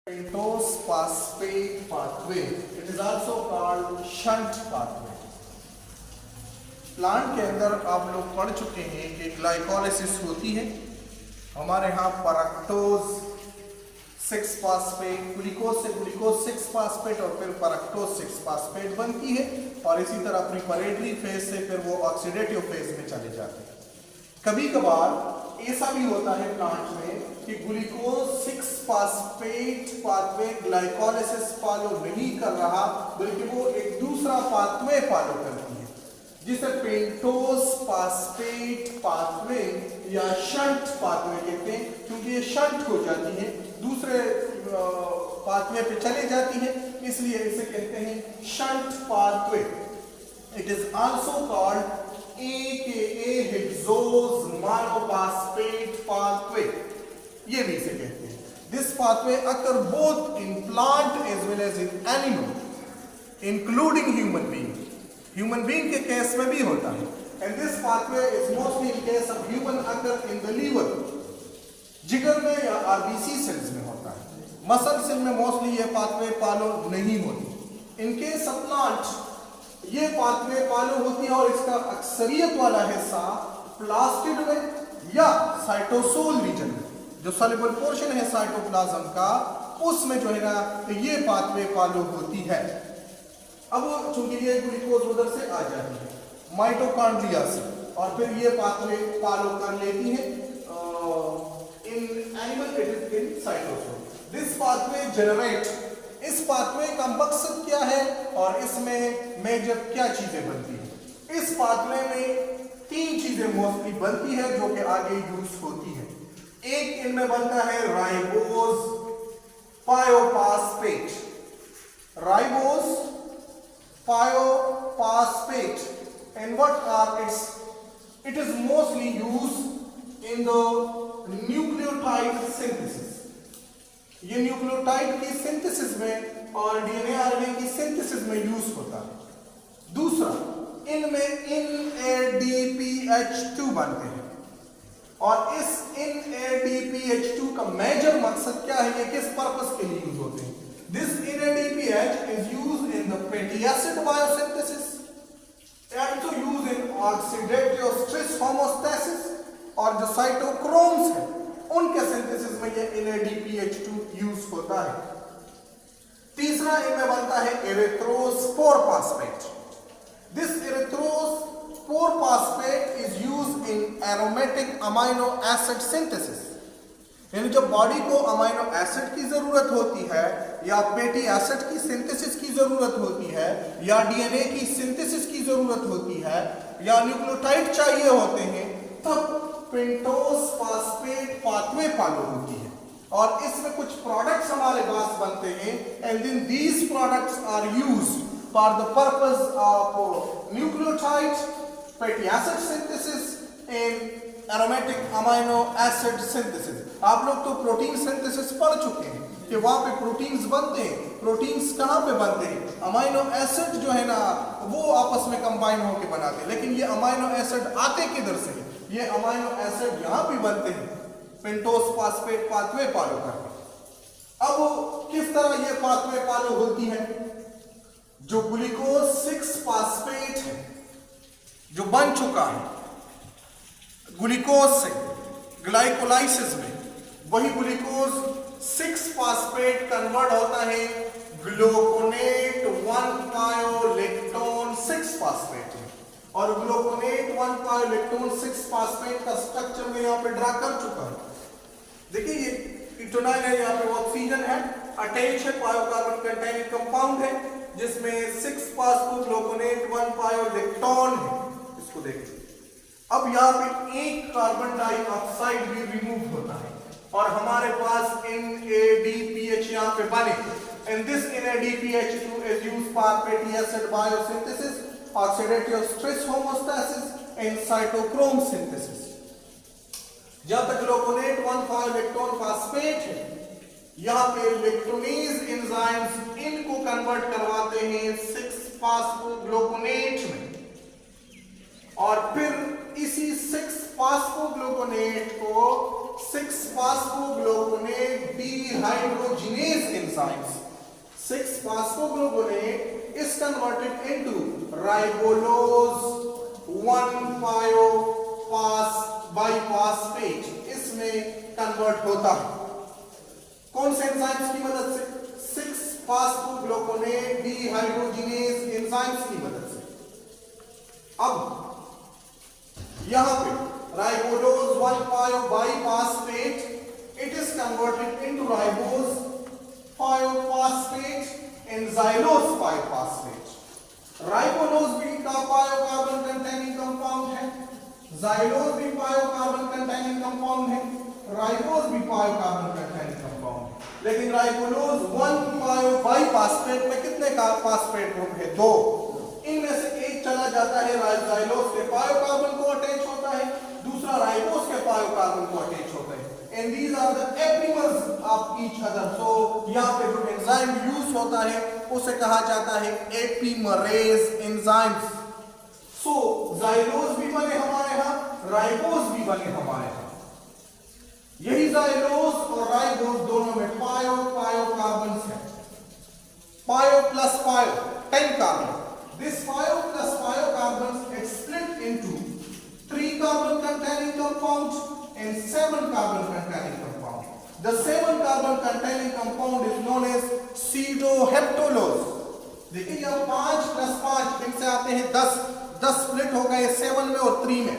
Pentose phosphate pathway. It is also called shunt pathway. Plant के अंदर आप लोग पढ़ चुके हैं कि ग्लाइकोलाइसिस होती है. हमारे यहाँ परक्टोज 6 फास्फेट, ग्लूकोज से ग्लूकोज 6 फास्फेट और फिर परक्टोज 6 फास्फेट बनती है और इसी तरह प्रिपरेटरी फेज से फिर वो ऑक्सीडेटिव फेज में चले जाते हैं. कभी कभार ऐसा भी होता है प्लांट में कि glucose 6 phosphate pathway glycolysis follow नहीं कर रहा बल्कि वो एक दूसरा पाथवे फॉलो करती है जिसे पेंटोज फास्फेट पाथवे या शंट पाथवे कहते हैं, क्योंकि ये शंट हो जाती है, दूसरे पाथवे पे चले जाती है, इसलिए इसे कहते हैं shunt pathway. It is also called AKA hexose monophosphate pathway. ये भी इसे कहते हैं. This pathway occur both in plant as well as in animal, including human being. Human being के केस में भी होता है. And this pathway is mostly in case of human occur in the liver. जिगर में या RBC cells में होता है. मसल सेल में मोस्टली ये पाथवे फॉलो नहीं होती. In case of plant ये पाथवे फॉलो होती है और इसका अक्सरियत वाला हिस्सा प्लास्टिड में या साइटोसोल रीजन में, जो सॉल्युबल पोर्शन है साइटोप्लाज्म का, उसमें जो है ना तो ये पाथवे फॉलो होती है. अब चूंकि ये ग्लूकोज उधर से आ जाती है माइटोकॉन्ड्रिया से और फिर ये पाथवे फॉलो कर लेती है. In animal it is in cytosol. This pathway generate, इस पाथवे का मकसद क्या है और इसमें मेजर क्या चीजें बनती है. इस पाथवे में 3 चीजें मोस्टली बनती है जो कि आगे यूज होती है. एक इनमें बनता है ribose pyrophosphate. Ribose pyrophosphate and what are its, it is mostly used in the nucleotide synthesis. ये न्यूक्लियोटाइड की सिंथेसिस में और डीएनए आरएनए की सिंथेसिस में यूज होता है. दूसरा, इनमें NADPH2 बनते हैं और इस NADPH2 का मेजर मकसद क्या है, ये किस पर्पस के लिए यूज होते हैं. This NADPH is used in the fatty acid biosynthesis, also used in oxidative stress homeostasis, और जो साइटोक्रोम्स है उनके सिंथेसिस में ये NADPH2 यूज होता है. तीसरा इनमें बनता है erythrose phosphate. This erythrose phosphate is used in aromatic amino acid synthesis. यानी जब बॉडी को अमाइनो एसिड की जरूरत होती है या फैटी एसिड की सिंथेसिस की जरूरत होती है या डीएनए की सिंथेसिस की जरूरत होती है या न्यूक्लियोटाइड चाहिए होते हैं, तब पेंटोज फास्फेट पाथवे फॉलो होती है और इसमें कुछ प्रोडक्ट्स हमारे पास बनते हैं. And then these products are used for the purpose of nucleotide, fatty acid synthesis and aromatic amino acid synthesis. आप लोग तो प्रोटीन सिंथेसिस पढ़ चुके हैं कि वहां पे प्रोटीन्स बनते हैं. प्रोटीन्स कहां पे बनते हैं, अमाइनो एसिड जो है ना वो आपस में कंबाइन होकर बनाते हैं. लेकिन ये अमाइनो एसिड आते किधर से हैं, ये अमाइनो एसिड यहां भी बनते हैं पेंटोज फास्फेट पाथवे फॉलो करके. अब किस तरह ये पाथवे फॉलो होती है, जो ग्लूकोज 6 फास्फेट है जो बन चुका है ग्लूकोज से ग्लाइकोलाइसिस में, वही ग्लूकोज 6 फास्फेट कन्वर्ट होता है ग्लूकोनेट 1,5-लेक्टोन 6 फास्फेट में. और ग्लूकोनेट 1,5-लेक्टोन 6 फास्फेट का स्ट्रक्चर में यहाँ पे ड्रा कर चुका है. देखिए ये कीटोनाइन है, यहाँ पे ऑक्सीजन है, अटैच है, पायोकार्बन कंटेनिंग कंपाउंड है जिसमें 6 फास्फोग्लूकोनेट 1,5-लेक्टोन है. इसको देखिए. अब यहाँ पे एक कार्बन डाइऑक्साइड भी रिमूव होता है और हमारे पास NADPH यहाँ पे बने. And this NADPH2 is used for fatty acid biosynthesis, oxidative stress homeostasis and cytochrome synthesis. जब तक ग्लूकोनेट 1,5-लेक्टोन फास्फेट है, यहाँ पे इलेक्ट्रोनेज एंजाइम्स इनको कन्वर्ट करवाते हैं 6 फास्फोग्लूकोनेट में और फिर इसी 6 फास्फोग्लूकोनेट को 6 फास्फोग्लूकोनेट dehydrogenase enzymes 6-phosphogluconate is converted into ribulose 1,5-biphosphate इसमें कन्वर्ट होता है। कौन से एंजाइम्स की मदद से? 6-phosphogluconate dehydrogenase एंजाइम्स की मदद से। अब यहां पे ribulose 1,5-biphosphate it is converted into ribose 5-phosphate and xylose 5-phosphate। राइबोलोज भी का पायोकार्बन कंटेनिंग कंपाउंड है, xylose भी पायोकार्बन कंटेनिंग कंपाउंड है, राइबोज भी पायोकार्बन कंटेनिंग कंपाउंड है। लेकिन राइबोलोज 1,5-biphosphate में कितने का फॉस्फेट ग्रुप है? 2। इनमें से एक चला जाता है राइबोलोज के पायोकार्बन को अटैच होता है, दूसरा राइबोज के पायोकार्बन को अटैच होता है। And these are the epimers of each other. So यहाँ पे जो एंजाइम यूज होता है उसे कहा जाता है एपिमरेज एंजाइम्स। So xylose भी बने हमारे यहाँ, राइबोज भी बने हमारे यहाँ। यही xylose और राइबोज दोनों में पायो कार्बन है। पायो प्लस पायो 10 कार्बन। This पायो प्लस पायो carbon is split into 3 carbon containing compounds and 7 carbon containing compound. The 7 carbon containing compound is known as pseudoheptulose। देखिए यहाँ 5 + 5 इनसे आते हैं 10 स्प्लिट हो गए 7 में और 3 में।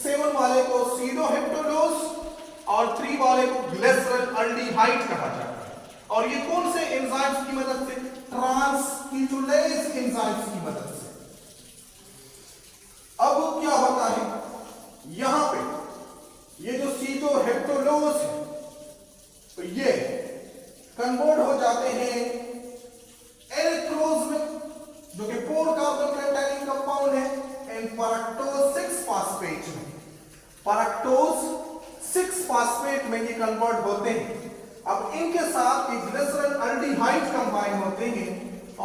7 वाले को pseudoheptulose और 3 वाले को ग्लिसरॉल्डिहाइड कहा जाता है। और ये कौन से एंजाइम्स की मदद से? ट्रांसकीटोलेज एंजाइम्स की मदद से। अब क्या होता है यहां पे? ये जो pseudoheptulose है तो ये कन्वर्ट हो जाते हैं एरिथ्रोज में जो कि 4 कार्बन कंटेनिंग कंपाउंड है एंड परक्टोज 6-phosphate में। परक्टोज 6-phosphate में ये कन्वर्ट होते हैं। अब इनके साथ ये ग्लिसरॉल्डिहाइड कंबाइन होते हैं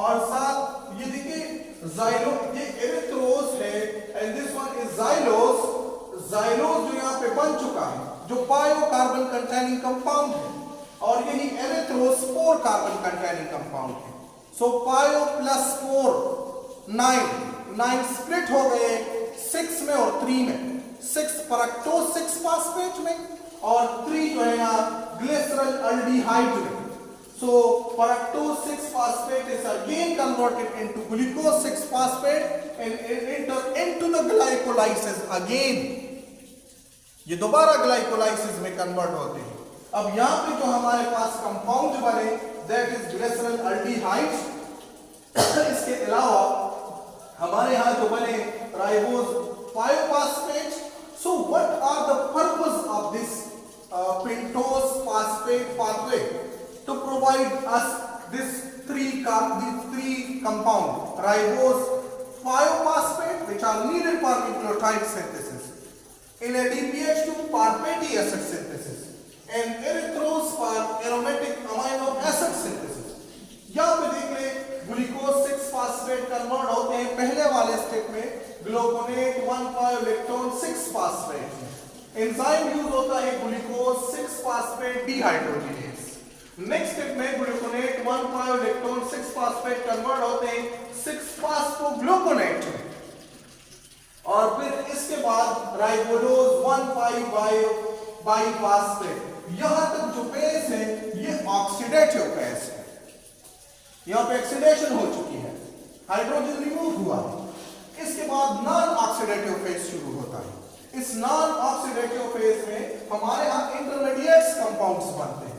और साथ ये देखिए ये एरिथ्रोज है and this one is xylose। xylose जो यहाँ पे बन चुका है जो पायोकार्बन कंटेनिंग कंपाउंड है और यही एरिथ्रोज 4 कार्बन कंटेनिंग कंपाउंड है। सो पायो प्लस 4 9 स्प्लिट हो गए 6 में और 3 में। 6 परक्टोज 6-phosphate में और 3 जो है यहाँ ग्लिसरॉल्डिहाइड में। So peractose 6-phosphate is again converted into glucose 6-phosphate and into the glycolysis again। ये दोबारा ग्लाइकोलाइसिस में कन्वर्ट होते हैं। अब यहाँ पे जो हमारे पास कंपाउंड बने दैट इज ग्लिसरॉल्डिहाइड। इसके अलावा हमारे यहाँ जो बने ribose 5-phosphate। So what are the purpose of this pentose phosphate pathway? To provide us this three compound ribose 5-phosphate which are needed for nucleotide synthesis, in ADPH to for fatty acid synthesis and erythrose for aromatic amino acid synthesis। यहाँ पे देख ले glucose 6-phosphate convert होते हैं पहले वाले step में gluconate 1,5-lactone 6-phosphate में। एंजाइम यूज होता है glucose 6-phosphate dehydrogenase. Next step में ग्लूकोनेट 1,5-lactone 6-phosphate कन्वर्ट होते हैं 6-phosphogluconate में और फिर इसके बाद राइबोलोज 1,5-biphosphate। यहां तक जो बेस है ये ऑक्सीडेटिव बेस है। यहां पे ऑक्सीडेशन हो चुकी है, हाइड्रोजन रिमूव हुआ है। इसके बाद नॉन ऑक्सीडेटिव फेज शुरू होता है। इस नॉन ऑक्सीडेटिव फेज में हमारे यहां इंटरमीडिएट्स कंपाउंड्स बनते हैं।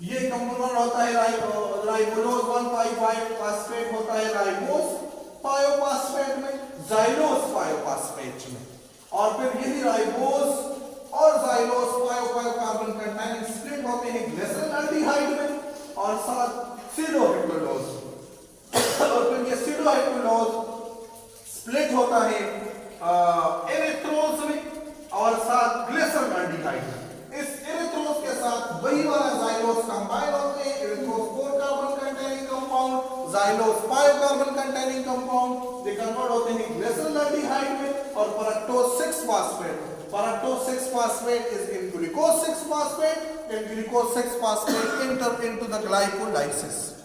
ये कंपाउंड होता है राइबोलोज 1,5-biphosphate होता है राइबोज 5-phosphate में, xylose 5-phosphate में और फिर यही राइबोज और xylose 5 कार्बन कंटेनिंग स्प्लिट होते हैं ग्लिसरॉल्डिहाइड में और साथ pseudoheptulose और फिर ये pseudoheptulose स्प्लिट होता है एरिथ्रोज में और साथ ग्लिसरॉल्डिहाइड में। इस एरिथ्रोज के साथ वही वाला xylose कंबाइन होते हैं। Erythrose 4 carbon containing compound, xylose 5 carbon containing compound, ये कन्वर्ट होते हैं ग्लिसरॉल्डिहाइड में और परक्टोज 6-phosphate। परक्टोज 6-phosphate is in glucose 6-phosphate and glucose 6 phosphate enter into the glycolysis.